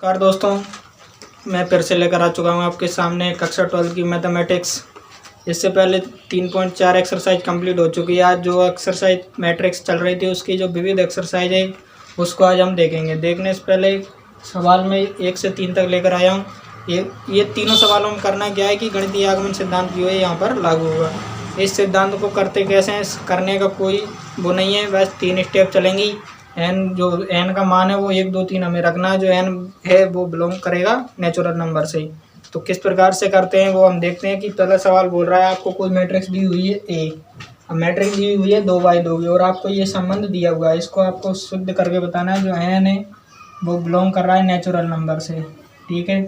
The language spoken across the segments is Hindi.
नमस्कार दोस्तों, मैं फिर से लेकर आ चुका हूँ आपके सामने कक्षा 12 की मैथमेटिक्स। इससे पहले 3.4 एक्सरसाइज कंप्लीट हो चुकी है। आज जो एक्सरसाइज मैट्रिक्स चल रही थी उसकी जो विविध एक्सरसाइज है उसको आज हम देखेंगे। देखने से पहले सवाल में 1 से 3 तक लेकर आया हूँ। ये तीनों सवालों में करना क्या है कि गणितीय आगमन सिद्धांत जो है यहाँ पर लागू होगा। इस सिद्धांत को करते कैसे हैं, करने का कोई वो नहीं है, बस 3 स्टेप चलेंगी। एन का मान है वो 1 2 3 हमें रखना है। जो एन है वो बिलोंग करेगा नेचुरल नंबर से। तो किस प्रकार से करते हैं वो हम देखते हैं। कि पहला सवाल बोल रहा है आपको कोई मैट्रिक्स दी हुई है ए। अब मैट्रिक्स दी हुई है 2/2 की और आपको ये संबंध दिया हुआ है। इसको आपको शुद्ध करके बताना है। जो एन है वो बिलोंग कर रहा है नेचुरल नंबर से। ठीक है,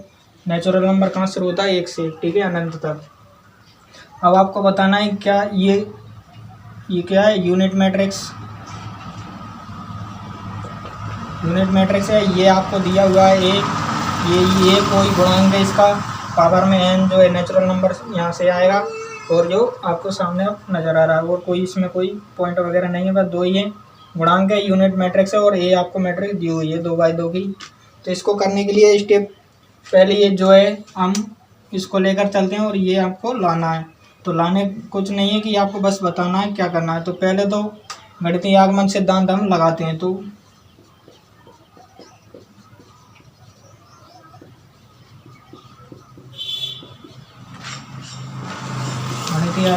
नेचुरल नंबर कहाँ शुरू होता है? 1 से, ठीक है, अनंत तक। अब आपको बताना है क्या ये क्या है? यूनिट मैट्रिक्स है। ये आपको दिया हुआ है ये कोई गुणांक है, इसका पावर में एन जो है नेचुरल नंबर यहाँ से आएगा। और जो आपको सामने नज़र आ रहा है वो कोई इसमें कोई पॉइंट वगैरह नहीं है, बस 2 ही है। गुणांक है, यूनिट मैट्रिक्स है और ये आपको मैट्रिक्स दी हुई है 2/2 की। तो इसको करने के लिए स्टेप पहले ये जो है हम इसको लेकर चलते हैं और ये आपको लाना है। तो लाने कुछ नहीं है कि आपको बस बताना है क्या करना है। तो पहले तो गणितीय आगमन सिद्धांत हम लगाते हैं। तो गणितीय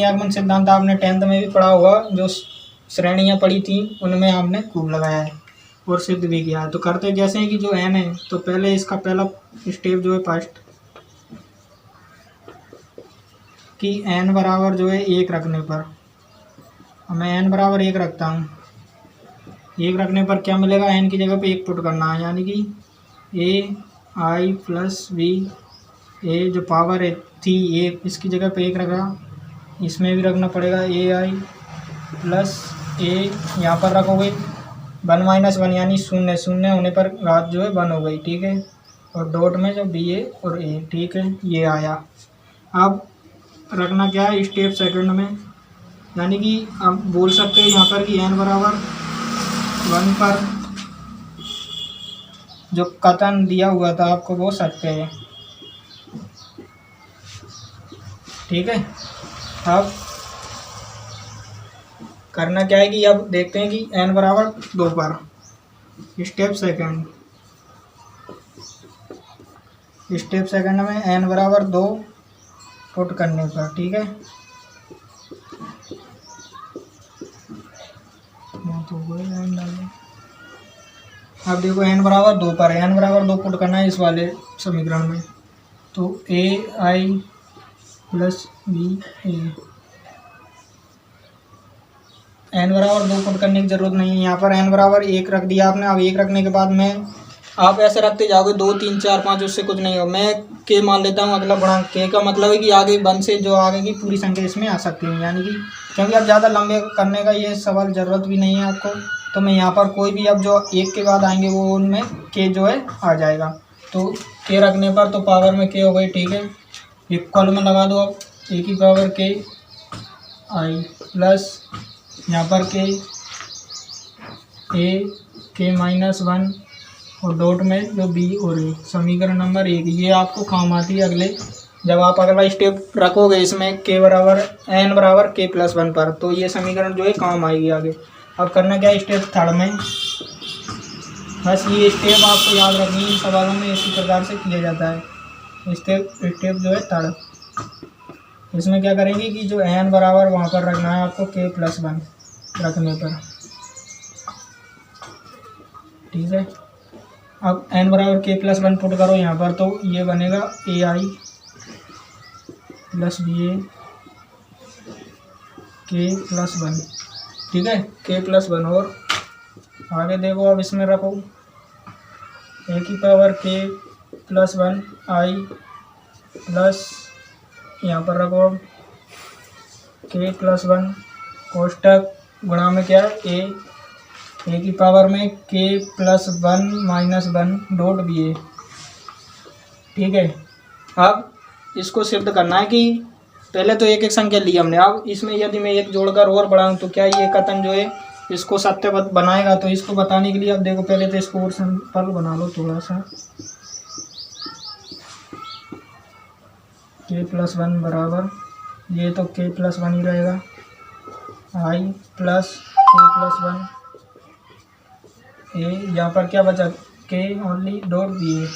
आगमन सिद्धांत आपने 10th में भी पढ़ा होगा। जो श्रेणियाँ पढ़ी थी उनमें आपने खूब लगाया है और सिद्ध भी किया है। तो करते जैसे हैं कि जो एन है तो पहले इसका पहला स्टेप जो है फर्स्ट कि एन बराबर जो है 1 रखने पर, मैं एन बराबर 1 रखता हूँ। 1 रखने पर क्या मिलेगा? एन की जगह पे 1 पुट करना है, यानी कि ए आई प्लस बी। ए जो पावर है थी ए, इसकी जगह पे 1 रखा, इसमें भी रखना पड़ेगा ए आई प्लस ए। यहाँ पर रखोगे 1 - 1 यानी 0 0 होने पर घात जो है 1 हो गई। ठीक है, और डॉट में जो बी ए और ए, ठीक है, ये आया। अब रखना क्या है स्टेप सेकंड में, यानी कि आप बोल सकते हैं यहाँ पर कि एन बराबर 1 पर जो कथन दिया हुआ था आपको वो सत्य है। ठीक है, अब करना क्या है कि अब देखते हैं कि एन बराबर 2 पर स्टेप सेकंड में एन बराबर 2 पुट करने पर, ठीक है, अब देखो एन बराबर 2 पर है। एन बराबर 2 पुट करना है इस वाले समीकरण में। तो ए I plus B A, N बराबर 2 पुट करने की जरूरत नहीं है। यहाँ पर एन बराबर 1 रख दिया आपने। अब 1 रखने के बाद में आप ऐसे रखते जाओगे 2 3 4 5, उससे कुछ नहीं होगा। मैं के मान लेता हूँ अगला गुणांक। के का मतलब है कि आगे 1 से जो आगे की पूरी संख्या इसमें आ सकती है, यानी कि क्योंकि अब ज़्यादा लंबे करने का ये सवाल ज़रूरत भी नहीं है आपको। तो मैं यहाँ पर कोई भी अब जो 1 के बाद आएंगे वो उनमें के जो है आ जाएगा। तो के रखने पर तो पावर में के हो गई। ठीक है, इक्वल में लगा दो। अब ए की पावर के आई प्लस यहाँ पर के -1 और डॉट में जो बी और ए, समीकरण नंबर 1। ये आपको काम आती है अगले, जब आप अगला स्टेप रखोगे इसमें के बराबर एन बराबर के प्लस 1 पर, तो ये समीकरण जो है काम आएगी आगे। अब करना क्या है स्टेप थर्ड में, बस ये स्टेप आपको याद रखनी है। सवालों में इसी प्रकार से किया जाता है। स्टेप जो है थर्ड, इसमें क्या करेंगे कि जो एन बराबर वहाँ पर रखना है आपको के प्लस 1 रखने पर। ठीक है, अब एन बराबर के प्लस 1 पुट करो यहाँ पर, तो ये बनेगा ए आई प्लस बी ए के प्लस 1। ठीक है, के प्लस 1। और आगे देखो, अब इसमें रखो ए की पावर के प्लस 1 आई प्लस यहाँ पर रखो अब के प्लस 1 कोष्टक गुणा में क्या है ए की पावर में के प्लस 1 - 1 डॉट बी ए। ठीक है, अब इसको सिद्ध करना है कि पहले तो एक एक संख्या ली हमने। अब इसमें यदि मैं एक जोड़कर और बढ़ाऊँ तो क्या ये कथन जो है इसको सत्य बनाएगा। तो इसको बताने के लिए अब देखो पहले तो इसको और सिंपल बना लो थोड़ा सा। k+1 बराबर, ये तो k+1 ही रहेगा, i प्लस k+1 a, यहाँ पर क्या बचा k ओनली डॉट बी ए।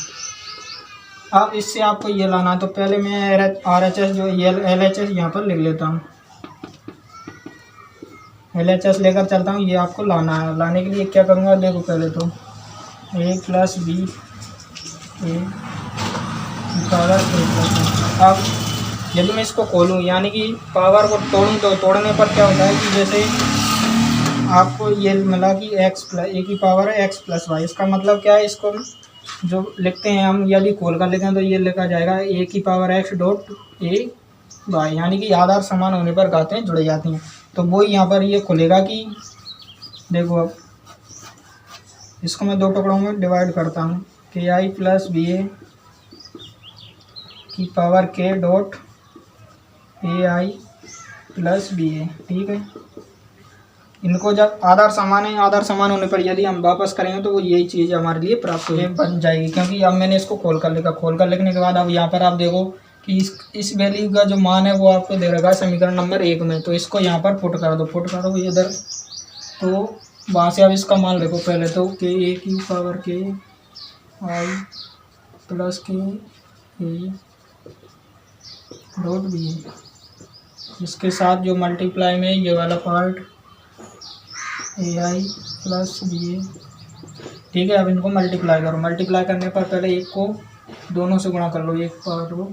अब इससे आपको ये लाना है, तो पहले मैं RHS जो LHS यहाँ पर लिख लेता हूँ, LHS लेकर चलता हूँ, ये आपको लाना है। लाने के लिए क्या करूँगा, देखो पहले तो a plus B a power a+1। अब यदि मैं इसको खोलूँ यानी कि पावर को तोड़ूँ, तो तोड़ने पर क्या होता है कि जैसे आपको ये मिला कि a की पावर है x+y। इसका मतलब क्या है, इसको जो लिखते हैं हम यदि खोल कर लिखें तो ये लिखा जाएगा a की power x dot a y, यानी कि आधार समान होने पर घातें जुड़ जाती हैं। तो वो यहाँ पर ये खुलेगा कि देखो, अब इसको मैं दो टुकड़ों में डिवाइड करता हूँ, ki प्लस बी ए की power k dot A I plus B A. ठीक है, इनको जब आधार समान है, आधार समान होने पर यदि हम वापस करेंगे तो वो यही चीज़ हमारे लिए प्राप्त बन जाएगी। क्योंकि अब मैंने इसको खोल कर लिखा, खोल कर लिखने के बाद अब यहाँ पर आप देखो कि इस वैल्यू का जो मान है वो आपको दे रखा है समीकरण नंबर 1 में। तो इसको यहाँ पर पुट कर दो, पुट करो इधर, तो वहाँ से अब इसका मान लिखो पहले तो k a की power k I plus k a dot B, इसके साथ जो मल्टीप्लाई में ये वाला part A I plus B A. ठीक है, अब इनको मल्टीप्लाई करो, मल्टीप्लाई करने पर पहले एक को दोनों से गुणा कर लो, एक पार्ट को।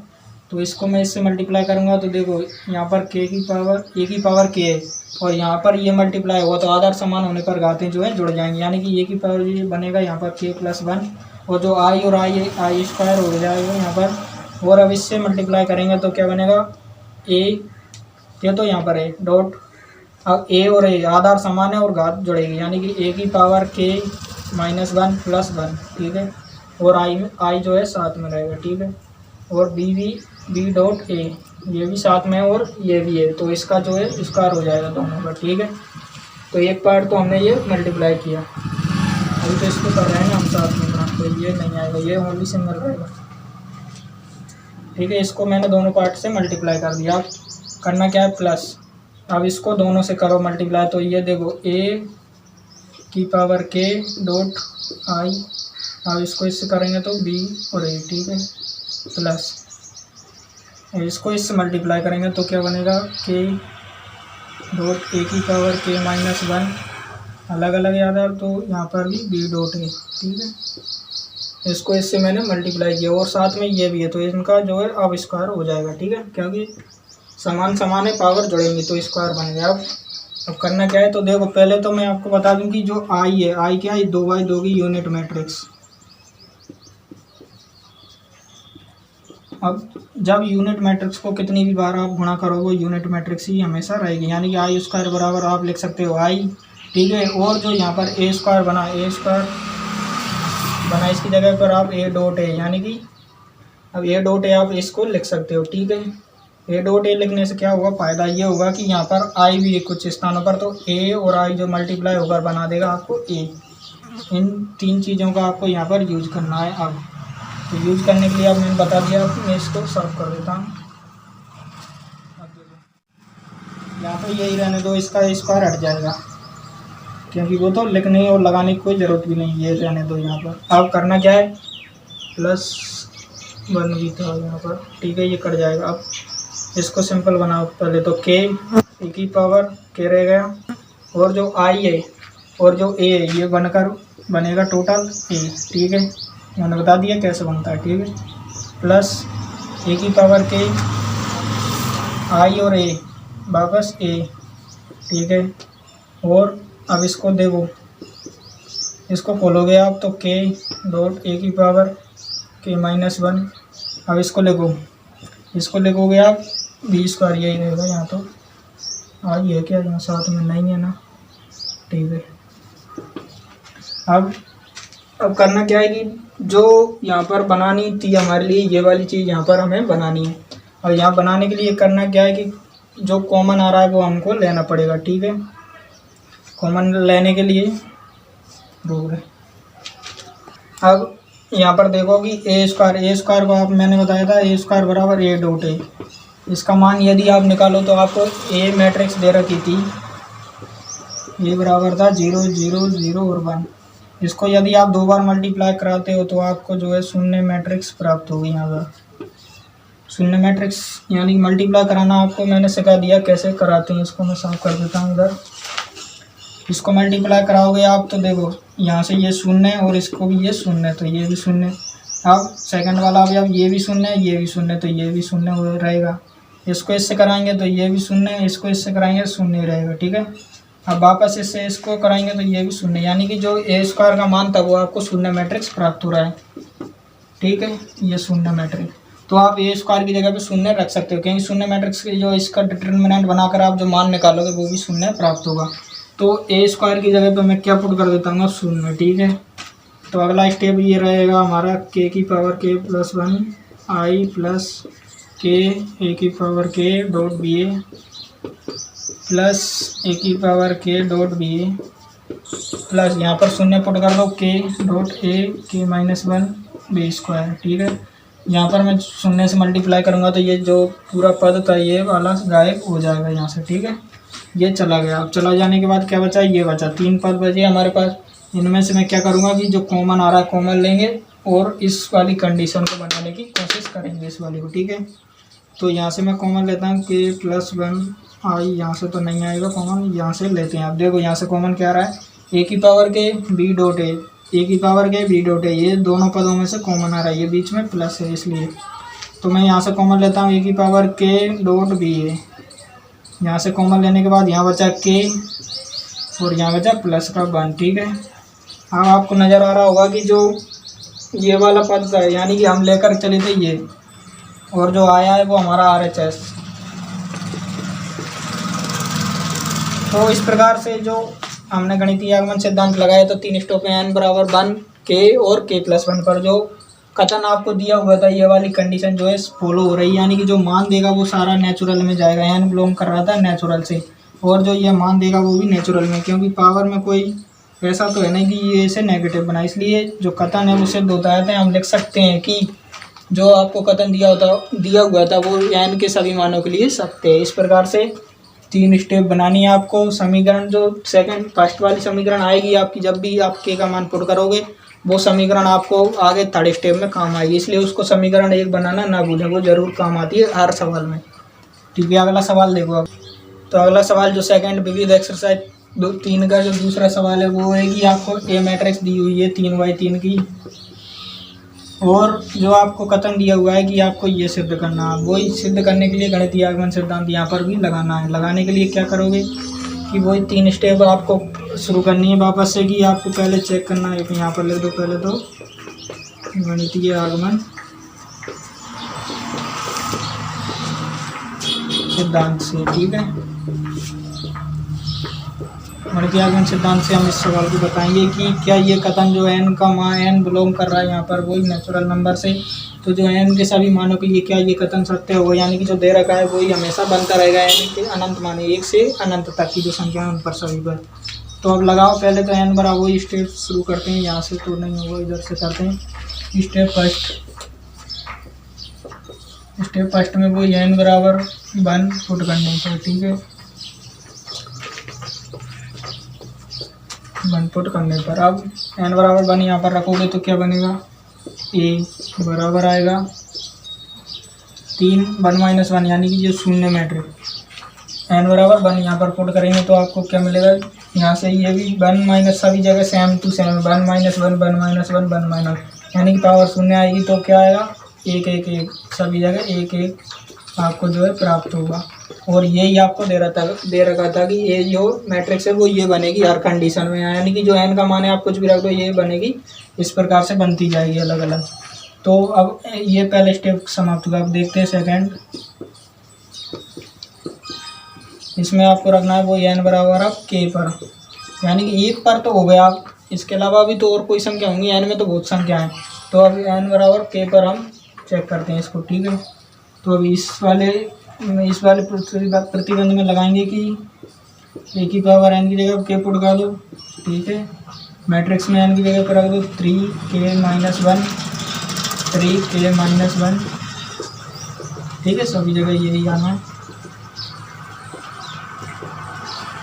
तो इसको मैं इससे मल्टीप्लाई करूँगा तो देखो यहाँ पर k की पावर a की पावर k है, और यहाँ पर ये मल्टीप्लाई हुआ तो आधार समान होने पर घातें जो है जुड़ जाएंगी, यानी कि a की पावर ये बनेगा यहाँ पर k+1, और जो i और i स्क्वायर हो जाएगा यहाँ पर। और अब इससे मल्टीप्लाई करेंगे तो क्या बनेगा, a, ये तो यहाँ पर है डॉट, अब a और a आधार समान है और घात जुड़ेगी, यानी कि a की पावर k-1 प्लस 1। ठीक है, और i जो है साथ में रहेगा। ठीक है, और b डॉट a ये भी साथ में है और ये भी है, तो इसका जो है स्क्वायर हो जाएगा दोनों का। ठीक है, तो एक पार्ट तो हमने ये मल्टीप्लाई किया, अभी तो इसको कर रहे हैं हम साथ में, तो ये नहीं आएगा, ये ओनली सिंगल रहेगा। ठीक है, इसको मैंने दोनों पार्ट से मल्टीप्लाई कर दिया। अब करना क्या है, प्लस, अब इसको दोनों से करो मल्टीप्लाई, तो ये देखो a की पावर k डॉट i, अब इसको इससे करेंगे तो b और a। ठीक है, प्लस इसको इससे मल्टीप्लाई करेंगे तो क्या बनेगा, k डॉट a की पावर k-1, अलग अलग याद है तो यहाँ पर भी b डॉट a। ठीक है, इसको इससे मैंने मल्टीप्लाई किया और साथ में ये भी है, तो इनका जो है अब स्क्वायर हो जाएगा। ठीक है, क्योंकि समान समान है, पावर जुड़ेंगी तो स्क्वायर बन गया। अब करना क्या है, तो देखो पहले तो मैं आपको बता दूं कि जो आई है, आई क्या है, 2x2 की यूनिट मैट्रिक्स। अब जब यूनिट मैट्रिक्स को कितनी भी बार आप गुणा करो वो यूनिट मैट्रिक्स ही हमेशा रहेगी, यानी कि आई स्क्वायर बराबर आप लिख सकते हो आई। ठीक है, और जो यहाँ पर ए स्क्वायर बना, इसकी जगह पर आप ए डॉट ए, यानी कि अब ए डॉट ए आप इसको लिख सकते हो। ठीक है, ए डॉट ए लिखने से क्या होगा, फ़ायदा ये होगा कि यहाँ पर आई भी कुछ स्थानों पर तो ए और आई जो मल्टीप्लाई होकर बना देगा आपको ए। इन तीन चीज़ों का आपको यहाँ पर यूज करना है। अब तो यूज करने के लिए अब मैंने बता दिया, मैं इसको सॉल्व कर देता हूँ। यहाँ पर यही रहने दो, इसका स्क्वायर हट जाएगा क्योंकि वो तो लिखने और लगाने की कोई ज़रूरत भी नहीं, ये रहने दो यहाँ पर। अब करना क्या है, +1 भी था यहाँ पर। ठीक है, ये कट जाएगा। अब इसको सिंपल बनाओ, पहले तो k ए की पावर k रह गया, और जो i है और जो a है ये बनकर बनेगा टोटल a। ठीक है, मैंने बता दिया कैसे बनता है। ठीक है, प्लस a की पावर k, i और a वापस a। ठीक है, और अब इसको देखो, इसको खोलोगे आप तो k डॉट a की पावर k-1। अब इसको लिखोगे आप बी स्क्वायर, यही रहेगा। यहाँ तो आई है क्या, यहाँ साथ में नहीं है ना। ठीक है, अब करना क्या है कि जो यहाँ पर बनानी थी हमारे लिए, ये वाली चीज़ यहाँ पर हमें बनानी है। और यहाँ बनाने के लिए करना क्या है कि जो कॉमन आ रहा है वो हमको लेना पड़ेगा। ठीक है, कॉमन लेने के लिए रूल है। अब यहाँ पर देखो कि ए स्क्वायर को आप मैंने बताया था ए स्क्वायर बराबर ए डॉट ए। इसका मान यदि आप निकालो तो आपको ए मैट्रिक्स दे रखी थी, ए बराबर था 0 0 0 और 1। इसको यदि आप 2 बार मल्टीप्लाई कराते हो तो आपको जो है शून्य मैट्रिक्स प्राप्त होगी। यहाँ पर शून्य मैट्रिक्स यानी मल्टीप्लाई कराना आपको मैंने सिखा दिया कैसे कराते हैं। इसको मैं साफ कर देता हूँ इधर। इसको मल्टीप्लाई कराओगे आप तो देखो यहाँ से ये शून्य और इसको भी ये शून्य, तो ये भी शून्य। अब सेकंड वाला भी अब ये भी शून्य है, ये भी शून्य, तो ये भी शून्य हो रहेगा। इसको इससे कराएंगे तो ये भी शून्य है, इसको इससे कराएंगे शून्य रहेगा। ठीक है, अब वापस इससे इसको कराएंगे तो ये भी शून्य, यानी कि जो ए स्क्वायर का मान था वो आपको शून्य मैट्रिक्स प्राप्त हो रहा है। ठीक है, ये शून्य मैट्रिक्स, तो आप ए स्क्वायर की जगह पे शून्य रख सकते हो, क्योंकि शून्य मैट्रिक्स की जो इसका डिटर्मिनेंट बनाकर आप जो मान निकालोगे वो भी शून्य प्राप्त होगा। तो ए स्क्वायर की जगह पे मैं क्या पुट कर देता हूँ, शून्य। ठीक है, तो अगला स्टेप ये रहेगा हमारा के की पावर के प्लस 1 आई प्लस के ए की पावर के डॉट बी ए प्लस ए की पावर के डॉट बी ए प्लस यहाँ पर शून्य पुट कर दो के डॉट ए के -1 बी स्क्वायर। ठीक है, यहाँ पर मैं शून्य से मल्टीप्लाई करूँगा तो ये जो पूरा पद था ये वाला गायब हो जाएगा यहाँ से। ठीक है, ये चला गया। अब चला जाने के बाद क्या बचा, ये बचा, 3 पद बचे हमारे पास। इनमें से मैं क्या करूँगा कि जो कॉमन आ रहा है कॉमन लेंगे और इस वाली कंडीशन को बनाने की कोशिश करेंगे, इस वाली को। ठीक है, तो यहाँ से मैं कॉमन लेता हूँ के प्लस 1 आई, यहाँ से तो नहीं आएगा कॉमन, यहाँ से लेते हैं। आप देखो यहाँ से कॉमन क्या आ रहा है, ए की पावर के बी डॉट ए, ए की पावर के बी डॉट ए, ये दोनों पदों में से कॉमन आ रहा है, ये बीच में प्लस है इसलिए। तो मैं यहाँ से कॉमन लेता हूँ ए की पावर के डॉट बी ए। यहाँ से कॉमन लेने के बाद यहाँ बचा के और यहाँ बचा प्लस का 1। ठीक है, अब आपको नज़र आ रहा होगा कि जो ये वाला पद था यानी कि हम लेकर चले थे ये, और जो आया है वो हमारा RHS। तो इस प्रकार से जो हमने गणितीय आगमन सिद्धांत लगाया तो 3 स्टेप में n बराबर 1 के और k प्लस 1 पर जो कथन आपको दिया हुआ था ये वाली कंडीशन जो है फॉलो हो रही है, यानी कि जो मान देगा वो सारा नेचुरल में जाएगा। n बिलोंग कर रहा था नेचुरल से, और जो ये मान देगा वो भी नेचुरल में, क्योंकि पावर में कोई ऐसा तो है नहीं कि ये इसे नेगेटिव बना, इसलिए जो कथन है वो सिद्ध होता है। हम लिख सकते हैं कि जो आपको कथन दिया हुआ था वो n के सभी मानों के लिए सत्य है। इस प्रकार से 3 स्टेप बनानी है आपको। समीकरण जो फर्स्ट वाली समीकरण आएगी आपकी, जब भी आप k का मान पुट करोगे वो समीकरण आपको आगे 3rd स्टेप में काम आएगी, इसलिए उसको समीकरण 1 बनाना ना भूलें, वो जरूर काम आती है हर सवाल में। ठीक है, अगला सवाल देखो आप। तो अगला सवाल जो सेकंड विविध एक्सरसाइज 3 का जो दूसरा सवाल है वो है कि आपको ए मैट्रिक्स दी हुई है 3×3 की, और जो आपको कथन दिया हुआ है कि आपको ये सिद्ध करना है। वही सिद्ध करने के लिए गणितीय आगमन सिद्धांत यहाँ पर भी लगाना है। लगाने के लिए क्या करोगे कि वही 3 स्टेप आपको शुरू करनी है वापस से, कि आपको पहले चेक करना है। यहाँ पर लिख दो पहले तो गणितीय आगमन सिद्धांत से। ठीक है, गणितीय आगमन सिद्धांत से हम इस सवाल को बताएंगे कि क्या ये कथन जो n का मान n बिलोंग कर रहा है यहाँ पर वही नेचुरल नंबर से, तो जो n के सभी मानों के लिए क्या ये कथन सत्य होगा, यानी कि जो दे रखा है वही हमेशा बनता रहेगा, यानी कि अनंत माने 1 से अनंत तक की जो संख्या है उन पर सभी पर। तो अब लगाओ पहले तो n बराबर वही स्टेप शुरू करते हैं, यहाँ से तो नहीं होगा, इधर से करते हैं। स्टेप फर्स्ट में वही n बराबर 1 पुट करने पर। ठीक है, 1 पुट करने पर अब n बराबर 1 यहाँ पर रखोगे तो क्या बनेगा, a बराबर आएगा 3 1 - 1, यानी कि ये शून्य मैट्रिक्स। n बराबर 1 यहाँ पर पुट करेंगे तो आपको क्या मिलेगा, यहाँ से ये भी 1 सभी जगह सेम टू सेम 1 - 1 1 - 1 1 यानी कि पावर शून्य आएगी तो क्या आएगा 1 1 1, सभी जगह 1 1 आपको जो है प्राप्त होगा। और यही आपको दे रखा था कि ये जो मैट्रिक्स है वो ये बनेगी हर कंडीशन में, यानी कि जो n का मान है आप कुछ भी रख दो ये बनेगी, इस प्रकार से बनती जाएगी अलग अलग। तो अब ये पहले स्टेप समाप्त हुआ। अब देखते हैं सेकंड। इसमें आपको रखना है वो n बराबर अब k पर, यानी कि 1 पर तो हो गया। आप इसके अलावा भी तो और कोई संख्या होंगी, n में तो बहुत संख्या है। तो अब n बराबर k पर हम चेक करते हैं इसको। ठीक है, तो अब इस वाले प्रतिबंध में लगाएंगे कि ए की पावर एन की जगह के पुट कर दो, ठीक है। मैट्रिक्स में एन की जगह पर रख दो 3k-1, 3k-1, ठीक है। सभी जगह यही आना है।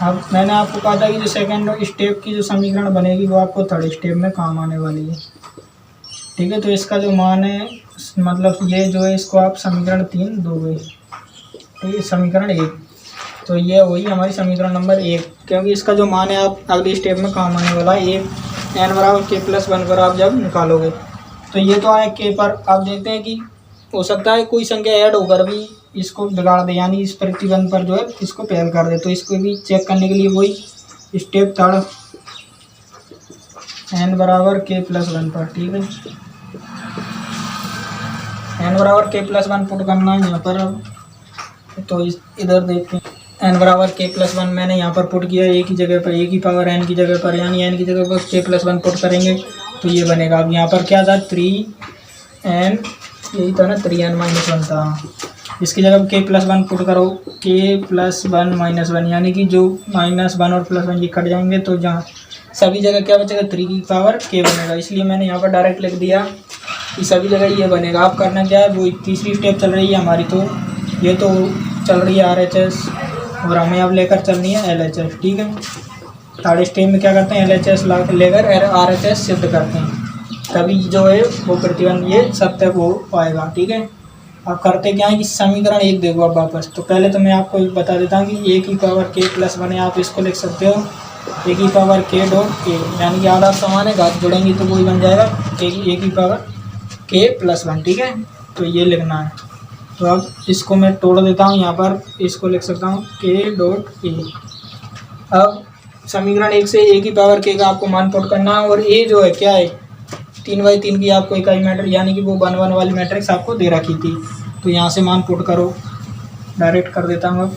अब मैंने आपको कहा था कि जो सेकंड स्टेप की जो समीकरण बनेगी वो आपको थर्ड स्टेप में काम आने वाली है, ठीक है। तो इसका जो मान है, मतलब ये जो है इसको आप समीकरण 3 दोगे, तो ये समीकरण 1, तो ये वही हमारी समीकरण नंबर 1, क्योंकि इसका जो मान है आप अगले स्टेप में काम आने वाला है। एक एन बराबर k+1 पर आप जब निकालोगे तो ये तो आए k पर, आप देखते हैं कि हो सकता है कोई संख्या ऐड होकर भी इसको बिगाड़ दे, यानी इस प्रतिबंध पर जो है इसको फेल कर दे। तो इसको भी चेक करने के लिए वही स्टेप थर्ड एन बराबर k+1 पर, ठीक है। एन बराबर k+1 पुट करना है यहाँ पर। अब तो इधर देखते हैं, एन बराबर k+1 मैंने यहाँ पर पुट किया एक ही जगह पर, एक ही पावर एन की जगह पर, यानी एन की जगह पर k+1 पुट करेंगे तो ये बनेगा। अब यहाँ पर क्या था 3n, यही था ना 3n-1 था, इसकी जगह k+1 पुट करो, k+1-1, यानी कि जो -1 और +1 ये कट जाएंगे तो जहाँ सभी जगह क्या बचेगा 3 की पावर k बनेगा। इसलिए मैंने यहाँ पर डायरेक्ट लिख दिया कि सभी जगह ये बनेगा। आप करना क्या है, वो तीसरी स्टेप चल रही है हमारी, तो ये तो चल रही है RHS और हमें अब लेकर चलनी है LHS, ठीक है। थर्ड स्टेप में क्या करते हैं, LHS लेकर RHS सिद्ध करते हैं, तभी जो है वो प्रतिबंध ये सत्य हो पाएगा, ठीक है। अब करते क्या है कि समीकरण 1 देखो अब वापस। तो पहले तो मैं आपको बता देता हूँ कि a की पावर k+1 है, आप इसको लिख सकते हो a की पावर k.a, यानी कि आधा समान है, घात जोड़ेंगे तो वही बन जाएगा a की पावर k+1, ठीक है। तो ये लिखना है। तो अब इसको मैं तोड़ देता हूँ, यहाँ पर इसको लिख सकता हूँ k.a। अब समीकरण 1 से a की पावर k का आपको मान पुट करना है, और a जो है क्या है 3/3 की आपको इकाई मैट्रिक्स, यानी कि वो 1-1 वाली मैट्रिक्स आपको दे रखी थी। तो यहाँ से मान पुट करो, डायरेक्ट कर देता हूँ। अब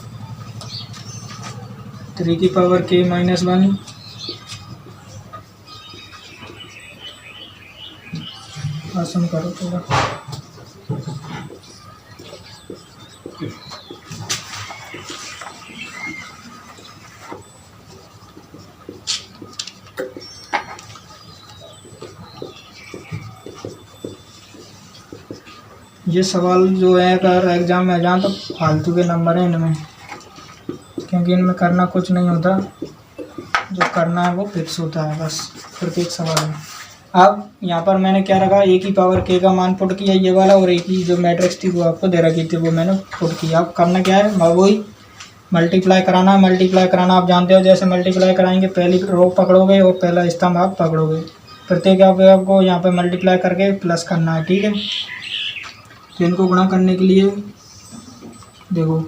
3 की पावर k-1, आसान करो थोड़ा। ये सवाल जो है अगर एग्ज़ाम में आ जाए तो फालतू के नंबर हैं इनमें, क्योंकि इनमें करना कुछ नहीं होता, जो करना है वो फिक्स होता है बस प्रत्येक सवाल में। अब यहाँ पर मैंने क्या रखा, a की पावर k का मान पुट किया ये वाला, और a की जो मैट्रिक्स थी वो आपको दे रखी थी वो मैंने पुट किया। अब करना क्या है, वही मल्टीप्लाई कराना है। मल्टीप्लाई कराना आप जानते हो, जैसे मल्टीप्लाई कराएंगे पहली रो पकड़ोगे और पहला स्तंभ आप पकड़ोगे, प्रत्येक आपको यहाँ पर मल्टीप्लाई करके प्लस करना है, ठीक है। तो इनको गुणा करने के लिए देखो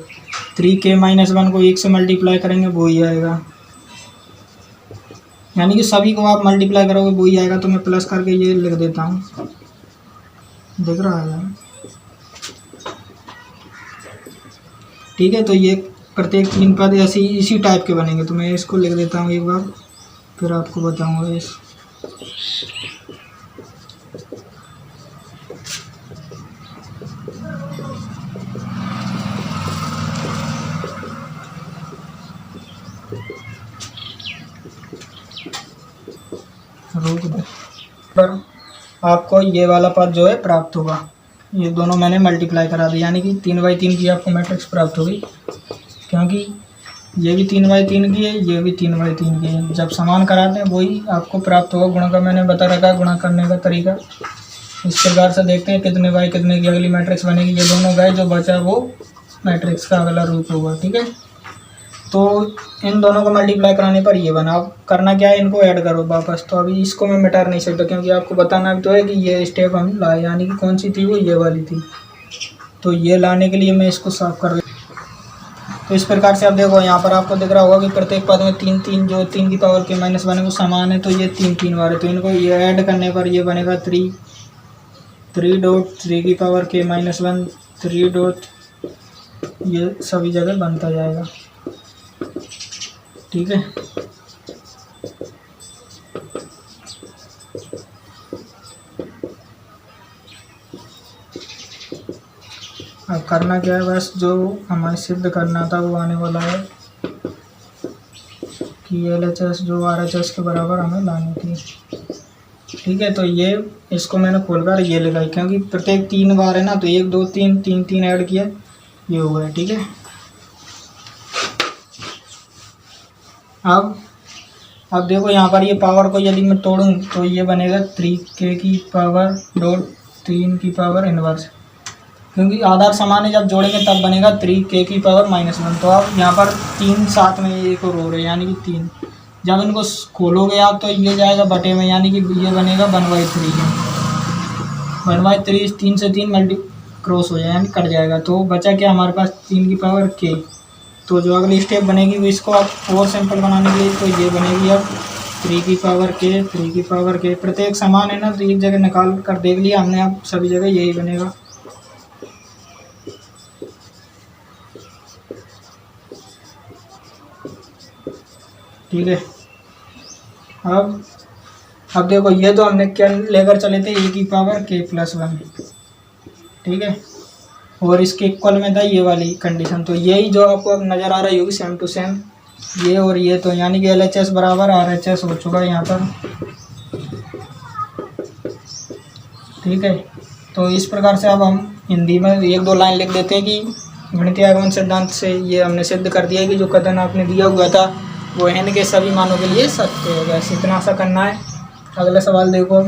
3k-1 को 1 से मल्टीप्लाई करेंगे वो ही आएगा, यानी कि सभी को आप मल्टीप्लाई करोगे वो ही आएगा। तो मैं प्लस करके ये लिख देता हूँ, दिख रहा है, ठीक है। तो ये प्रत्येक 3 पद ऐसी इसी टाइप के बनेंगे। तो मैं इसको लिख देता हूँ एक बार, फिर आपको बताऊँगा इस रोक दे पर आपको ये वाला पद जो है प्राप्त होगा। ये दोनों मैंने मल्टीप्लाई करा दिया, यानी कि 3/3 की आपको मैट्रिक्स प्राप्त होगी, क्योंकि ये भी 3/3 की है, ये भी 3/3 की है। जब समान कराते हैं वही आपको प्राप्त होगा। गुणा का मैंने बता रखा है, गुणा करने का तरीका इस प्रकार से देखते हैं, कितने बाई कितने की अगली मैट्रिक्स बनेगी। ये दोनों गए, जो बचा वो मैट्रिक्स का अगला रूप होगा, ठीक है। तो इन दोनों को मल्टीप्लाई कराने पर ये बना। अब करना क्या है, इनको ऐड करो वापस। तो अभी इसको मैं मिटा नहीं सकता, क्योंकि आपको बताना भी तो है कि ये स्टेप हम लाए, यानी कि कौन सी थी वो ये वाली थी। तो ये लाने के लिए मैं इसको साफ कर देता। तो इस प्रकार से आप देखो, यहाँ पर आपको दिख रहा होगा कि प्रत्येक पद में 3 जो 3 की पावर k-1 है वो समान है, तो ये 3 वाले। तो इनको ये ऐड करने पर ये बनेगा 3 की पावर k-1, 3 ये सभी जगह बनता जाएगा, ठीक है। अब करना क्या है, बस जो हमें सिद्ध करना था वो आने वाला है। कि LHS जो RHS के बराबर हमें लानी थी। ठीक है, तो ये इसको मैंने खोलकर ये लगाई, क्योंकि प्रत्येक 3 बार है ना, तो 1 2 3 3 3 ऐड किया, ये हो गया। ठीक है, अब देखो यहाँ पर ये पावर को यदि मैं तोड़ूँ तो ये बनेगा 3k की पावर डॉट 3 की पावर इनवर्स, क्योंकि आधार समान है, जब जोड़ेंगे तब बनेगा 3k की पावर -1। तो अब यहाँ पर 3 साथ में एक और हो रहे, यानी कि 3। जब इनको खोलोगे आप तो ये जाएगा बटे में, यानी कि ये बनेगा 1/3 है। 1/3 3 से 3 मल्टी क्रॉस हो जाए, यानी कट जाएगा। तो बचा क्या हमारे पास 3 की पावर k। तो जो अगली स्टेप बनेगी वो इसको आप और सिंपल बनाने के लिए, तो ये बनेगी अब 3 की पावर k 3 की पावर k। प्रत्येक समान है ना, तो एक जगह निकाल कर देख लिया हमने, अब सभी जगह यही बनेगा। ठीक है, अब देखो ये तो हमने क्या लेकर चले थे, a की पावर k+1। ठीक है, और इसके इक्वल में था ये वाली कंडीशन। तो यही जो आपको अब नज़र आ रही होगी सेम टू सेम, ये और ये, तो यानी कि LHS बराबर RHS हो चुका है यहाँ पर। ठीक है, तो इस प्रकार से अब हम हिंदी में 1-2 लाइन लिख देते हैं कि गणितीय आगमन सिद्धांत से ये हमने सिद्ध कर दिया है कि जो कथन आपने दिया हुआ था वो n के सभी मानों के लिए सत्य है। बस इतना सा करना है। अगला सवाल देखो,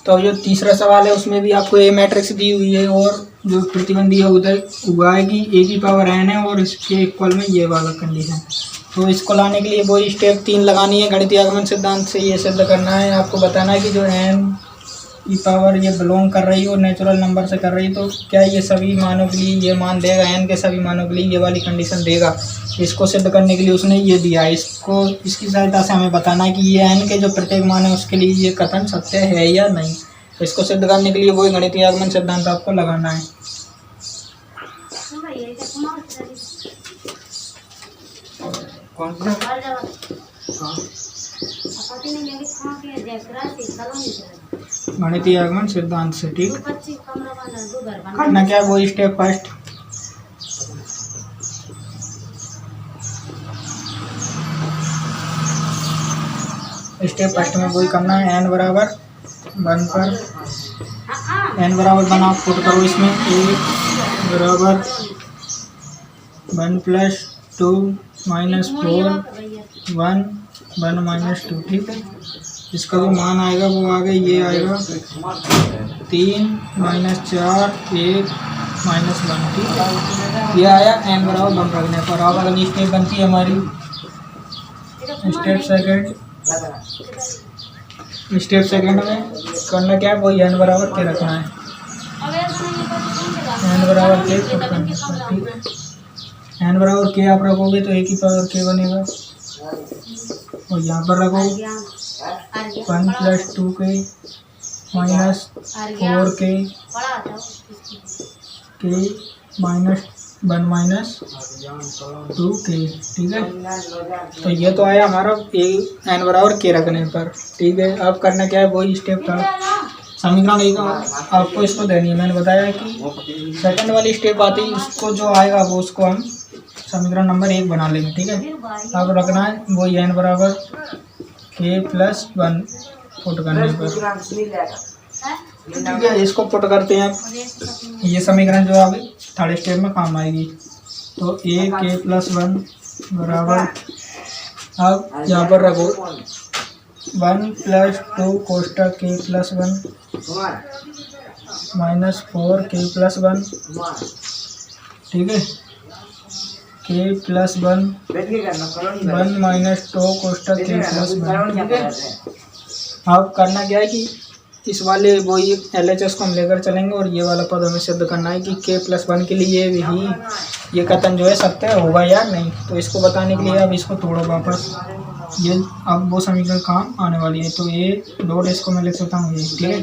तो जो तीसरा सवाल है उसमें भी आपको A मैट्रिक्स दी हुई है और जो प्रतिबंध दिया हुआ है कि a की पावर n है और इसके इक्वल में ये वाला कंडीशन। तो इसको लाने के लिए वही स्टेप 3 लगानी है। गणितीय आगमन सिद्धांत से ये सिद्ध करना है, आपको बताना है कि जो n की पावर ये बिलोंग कर रही है और नेचुरल नंबर से कर रही है, तो क्या ये सभी मानों के लिए ये मान देगा, n के सभी मानों के लिए ये वाली कंडीशन देगा। इसको सिद्ध करने के लिए उसने ये दिया है, इसको इसकी सहायता से हमें बताना है कि ये n के जो प्रत्येक मान है उसके लिए ये कथन सत्य है या नहीं। तो इसको सिद्ध करने के लिए वही गणितीय आगमन सिद्धांत आपको लगाना है। कौन सा? गणितीय आगमन सिद्धांत से। ठीक, करना क्या है वो स्टेप फर्स्ट, में वही करना है। n बराबर 1 पर n बराबर 1 आप पुट करो इसमें, a बराबर 1 + 2 - 4 1 1 - 2। ठीक है, इसका जो मान आएगा वो आगे ये आएगा 3 - 4 1 - 1। ठीक है, ये आया n बराबर 1 रखने पर। अब अगली स्टेप बनती है हमारी स्टेप सेकंड में करना क्या है, वो n बराबर k रखना है। n बराबर k पुट करना है। ठीक है, n बराबर k आप रखोगे तो a की पावर k बनेगा, और यहाँ पर रखो 1 + 2k - 4k k -1 - 2k। ठीक है, तो ये तो आया हमारा n बराबर k रखने पर। ठीक है, अब करना क्या है वही स्टेप था, समीकरण एक आपको इसको देनी है। मैंने बताया कि सेकंड वाली स्टेप आती है, उसको जो आएगा वो उसको हम समीकरण नंबर 1 बना लेंगे। ठीक है, अब रखना है वो n बराबर k+1 पुट करने पर। ठीक है, इसको पुट करते हैं। ये समीकरण जो अभी थर्ड स्टेप में काम आएगी। तो ak+1 बराबर, अब यहाँ पर रखो 1 + 2 कोष्टक k+1 -4 k+1। ठीक है, k+1 1 - 2 कोष्टक k+1। ठीक है, अब करना क्या है कि इस वाले वो ये LHS को हम लेकर चलेंगे और ये वाला पद हमें सिद्ध करना है कि k+1 के लिए भी ये कथन जो है सत्य होगा या नहीं। तो इसको बताने के लिए अब इसको तोड़ो वापस, ये अब वो समीकरण काम आने वाली है। तो ये डॉट इसको मैं लिख सकता हूँ ये। ठीक है,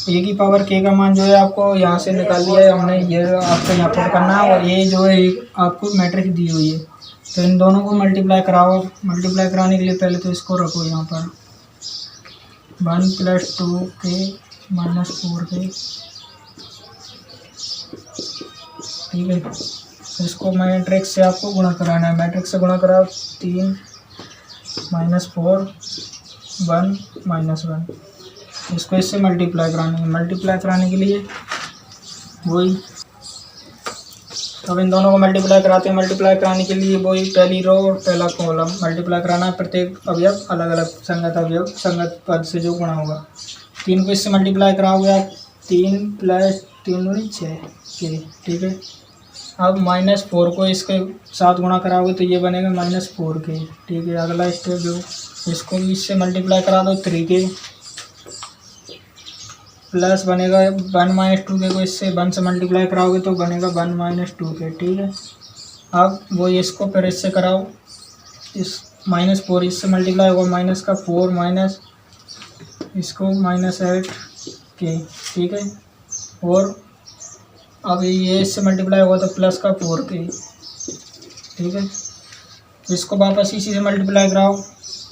a की पावर k का मान जो है आपको यहाँ से निकाल लिया है हमने, ये आपको यहाँ पुट करना है, और ये जो है आपको मैट्रिक्स दी हुई है। तो इन दोनों को मल्टीप्लाई कराओ। मल्टीप्लाई कराने के लिए पहले तो इसको रखो यहाँ पर 1 + 2k - 4k। ठीक है, इसको मैट्रिक्स से आपको गुणा कराना है। मैट्रिक्स से गुणा कराओ 3 -4 1 -1, इसको इससे मल्टीप्लाई कराने के लिए वही, अब इन दोनों को मल्टीप्लाई कराने के लिए वही पहली रो और पहला कॉलम मल्टीप्लाई कराना है, प्रत्येक अवयव अलग अलग संगत अवयव संगत पद से जो गुणा होगा। 3 को इससे मल्टीप्लाई कराओगे, 3 + 3 = 6 के, ठीक है। अब -4 को इसके साथ गुणा कराओगे तो ये बनेगा -4 के, ठीक है। अगला स्टेप जो इसको भी इससे मल्टीप्लाई करा दो 3 के, प्लस बनेगा 1 - 2 के को इससे 1 से मल्टीप्लाई कराओगे तो बनेगा 1 - 2 के, ठीक है। अब वो इसको फिर इससे कराओ, इस -4 इससे मल्टीप्लाई होगा, -4 माइनस इसको -8 के, ठीक है। और अब ये इससे मल्टीप्लाई होगा तो +4 के, ठीक है। इसको वापस इसी से मल्टीप्लाई कराओ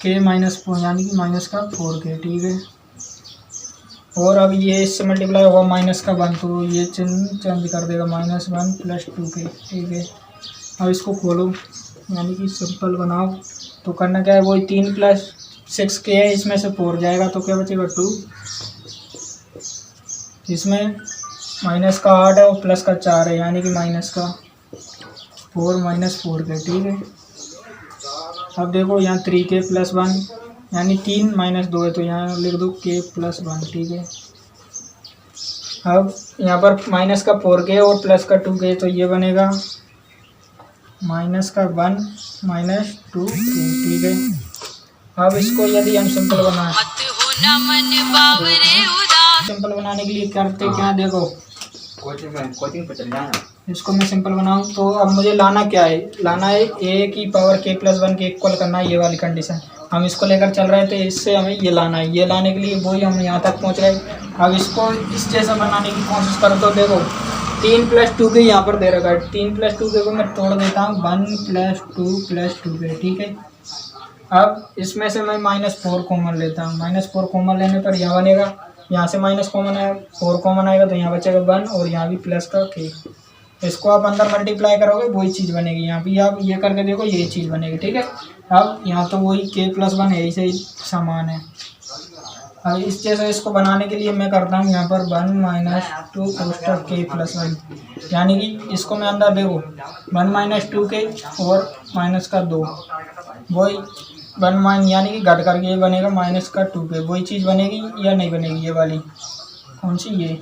के -4 यानी कि -4 के, ठीक है। और अब ये इससे मल्टीप्लाई होगा -1 तो ये चिन्ह चेंज कर देगा, -1 + 2 के, ठीक है। अब इसको खोलो यानी कि सिंपल बनाओ तो करना क्या है, वही 3 + 6 के है, इसमें से 4 जाएगा तो क्या बचेगा 2, इसमें -8 है और +4 है यानी कि -4 -4 के, ठीक है। अब देखो यहाँ 3 के +1 यानी 3 - 2 है तो यहाँ लिख दो के +1, ठीक है। अब यहाँ पर -4 के और +2 के तो ये बनेगा -1 - 2 के, ठीक है। अब इसको यदि हम सिंपल बनाने के लिए करते क्या, देखो कोचिंग पे चल जाना। इसको मैं सिंपल बनाऊं तो अब मुझे लाना क्या है, लाना है a की पावर k + 1 के इक्वल करना है, ये वाली कंडीशन हम इसको लेकर चल रहे थे, इससे हमें ये लाना है। ये लाने के लिए वही हम यहाँ तक पहुँच गए। अब इसको इस जैसा बनाने की कोशिश करो तो देखो 3 + 2 के यहाँ पर दे रखा है, 3 + 2 के को मैं तोड़ देता हूँ 1 + 2 + 2 के, ठीक है। अब इसमें से मैं -4 कॉमन लेता हूँ, -4 कॉमन लेने पर यहाँ बनेगा, यहाँ से माइनस कॉमन है 4 कॉमन आएगा तो यहाँ बचेगा 1 और यहाँ भी प्लस का k। इसको आप अंदर मल्टीप्लाई करोगे वही चीज़ बनेगी, यहाँ भी आप ये करके देखो यही चीज़ बनेगी, ठीक है। अब यहाँ तो वही k + 1 है, इसे समान है। अब इस जैसे इसको बनाने के लिए मैं करता हूँ यहाँ पर 1 - 2 कोष्ठक k + 1 यानी कि इसको मैं अंदर देखो 1 - 2 के और -2 वही 1 यानी कि घट करके ये बनेगा -2 के, वही चीज़ बनेगी या नहीं बनेगी, ये वाली कौन सी, ये।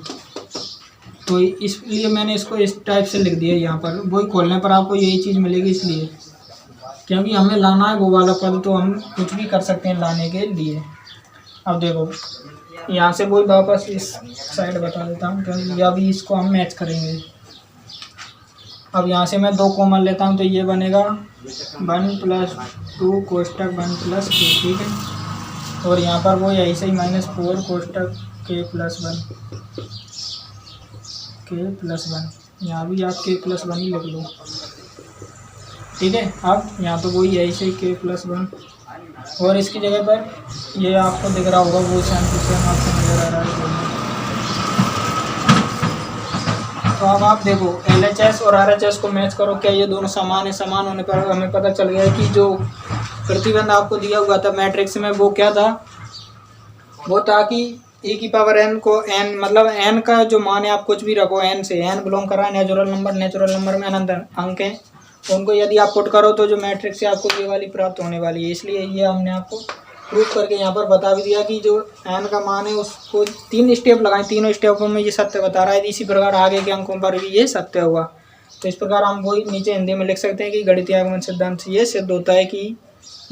तो इसलिए मैंने इसको इस टाइप से लिख दिया यहाँ पर, वही खोलने पर आपको यही चीज़ मिलेगी, इसलिए क्योंकि हमें लाना है वो वाला पद, तो हम कुछ भी कर सकते हैं लाने के लिए। अब देखो यहाँ से वही वापस इस साइड बता देता हूँ क्योंकि अभी इसको हम मैच करेंगे। अब यहाँ से मैं 2 कॉमन लेता हूँ तो ये बनेगा 1 + 2 कोष्ठक 1 + k, ठीक है। और यहाँ पर वो ऐसे ही -4 कोष्ठक k + 1 यहाँ भी आप k + 1 ही लिख लो, ठीक है। अब यहाँ तो वही ऐसे ही k + 1 और इसकी जगह पर ये आपको दिख रहा होगा वो सेम टू सेम आपको नजर आ रहा है। तो अब आप देखो LHS और RHS को मैच करो, क्या ये दोनों समान है। समान होने पर हमें पता चल गया कि जो प्रतिबंध आपको दिया हुआ था मैट्रिक्स में वो क्या था, वो था कि e⁴n को n मतलब n का जो मान है आप कुछ भी रखो, n से n बिलोंग कर रहा है नेचुरल नंबर में अनंत अंक हैं, उनको यदि आप पुट करो तो जो मैट्रिक्स है आपको ये वाली प्राप्त होने वाली है। इसलिए ये हमने आपको प्रूफ करके यहाँ पर बता भी दिया कि जो n का मान है उसको 3 स्टेप लगाएं, तीनों स्टेपों में ये सत्य बता रहा है। इसी प्रकार आगे के अंकों पर भी ये सत्य हुआ। तो इस प्रकार हम वही नीचे हिंदी में लिख सकते हैं कि गणितीय आगमन सिद्धांत से ये सिद्ध होता है कि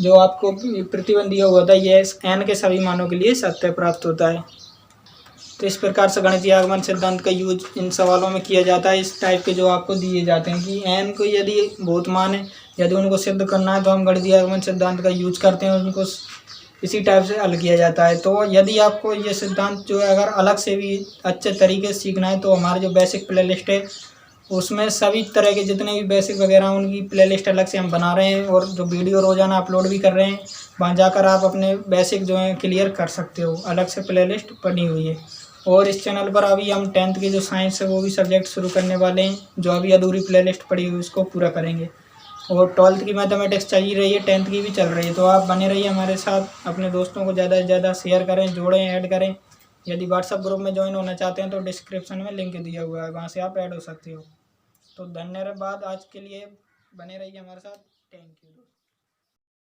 जो आपको प्रतिबंध दिया हुआ था ये n के सभी मानों के लिए सत्य प्राप्त होता है। तो इस प्रकार से गणितीय आगमन सिद्धांत का यूज इन सवालों में किया जाता है, इस टाइप के जो आपको दिए जाते हैं कि n को यदि बहुत मान है, यदि उनको सिद्ध करना है तो हम गणितीय आगमन सिद्धांत का यूज करते हैं, उनको इसी टाइप से हल किया जाता है। तो यदि आपको ये सिद्धांत जो है अगर अलग से भी अच्छे तरीके से सीखना है तो हमारे जो बेसिक प्लेलिस्ट है उसमें सभी तरह के जितने भी बेसिक वगैरह उनकी प्लेलिस्ट अलग से हम बना रहे हैं और जो वीडियो रोज़ाना अपलोड भी कर रहे हैं, वहाँ जाकर आप अपने बेसिक जो है क्लियर कर सकते हो। अलग से प्लेलिस्ट बनी हुई है। और इस चैनल पर अभी हम 10th की जो साइंस है वो भी सब्जेक्ट शुरू करने वाले हैं, जो अभी अधूरी प्लेलिस्ट पड़ी हुई उसको पूरा करेंगे। और 12th की मैथमेटिक्स चल ही रही है, 10th की भी चल रही है। तो आप बने रहिए हमारे साथ, अपने दोस्तों को ज़्यादा से ज़्यादा शेयर करें, जोड़ें, ऐड करें। यदि व्हाट्सएप ग्रुप में ज्वाइन होना चाहते हैं तो डिस्क्रिप्शन में लिंक दिया हुआ है, वहाँ से आप ऐड हो सकते हो। तो धन्यवाद, आज के लिए बने रहिए हमारे साथ। Thank you.